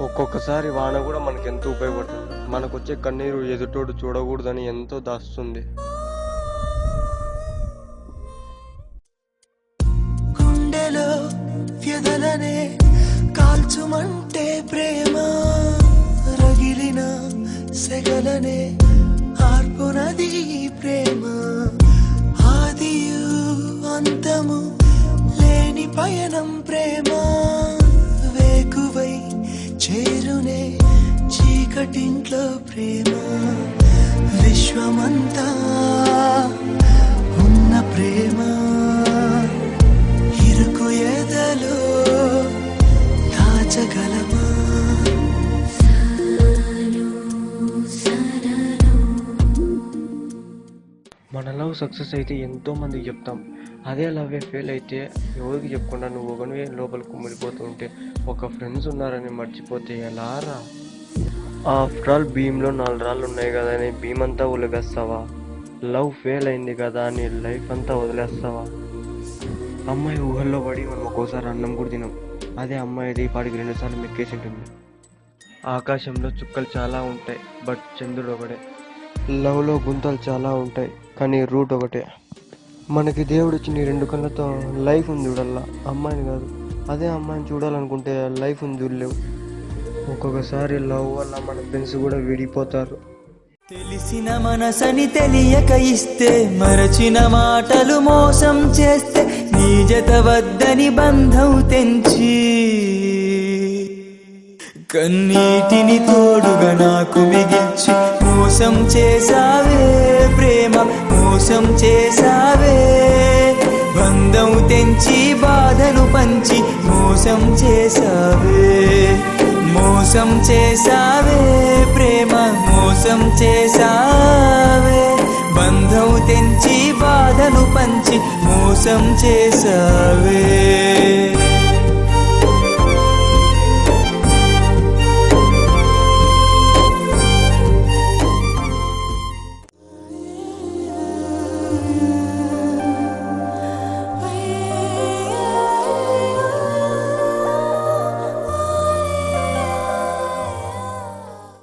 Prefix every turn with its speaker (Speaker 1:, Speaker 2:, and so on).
Speaker 1: ఒక్కొక్కసారి వాన కూడా మనకి ఎంతో ఉపయోగపడుతుంది. మనకొచ్చే కన్నీరు ఎదుటోడు చూడకూడదని ఎంతో దాస్తుంది.
Speaker 2: గుండెలో వ్యధలనే కాల్చుమంటే ప్రేమ, రగిలిన సెగలనే ఆర్పునది ప్రేమ. ఆదియు అంతము లేని పయనం ప్రేమ, వేకువై చేరునే చీకటింట్లో ప్రేమ. విశ్వమంతా ఉన్న ప్రేమ, ఇరుకు ఎదలో దాచగలమా?
Speaker 1: మన లవ్ సక్సెస్ అయితే ఎంతో మందికి చెప్తాం. అదే లవ్వే ఫెయిల్ అయితే ఎవరికి చెప్పకుండా నువ్వు ఒకనివే లోపల కుమ్మిడిపోతూ ఉంటే, ఒక ఫ్రెండ్స్ ఉన్నారని మర్చిపోతే ఎలారా? ఆఫ్టర్ ఆల్ భీమ్లో 4 రాళ్ళు ఉన్నాయి కదా అని భీమ్ అంతా వదిలేస్తావా? లవ్ ఫెయిల్ అయింది కదా అని లైఫ్ అంతా వదిలేస్తావా? అమ్మాయి ఊహల్లో పడి మనం ఒక్కోసారి అన్నం కూడా తినం. అదే అమ్మాయిది పాటికి 2 సార్లు మెక్కేసి ఉంటుంది. ఆకాశంలో చుక్కలు చాలా ఉంటాయి, బట్ చంద్రుడు ఒకటే. లవ్లో గుంతలు చాలా ఉంటాయి, కానీ రూట్ ఒకటే. మనకి దేవుడు ఇచ్చిన 2 కళ్ళతో లైఫ్ ఉంది చూడల్లా, అమ్మాయిని కాదు. అదే అమ్మాయిని చూడాలనుకుంటే లైఫ్ ఉంది చూడలేవు. ఒక్కొక్కసారి లవ్ వల్ల మన ఫ్రెండ్స్ కూడా విడిపోతారు.
Speaker 2: తెలిసిన మనసని తెలియక ఇస్తే, మరచిన మాటలు మోసం చేస్తే, నీ జత వద్దని బంధం తెంచి, కన్నీటిని తోడుగా నాకు మిగిల్చి మోసం చేసావే ప్రేమ, మోసం చేసావే. బంధం తెంచి బాధను పంచి మోసం చేసావే, మోసం చేసావే ప్రేమ, మోసం చేసావే. బంధం తెంచి బాధను పంచి మోసం చేసావే.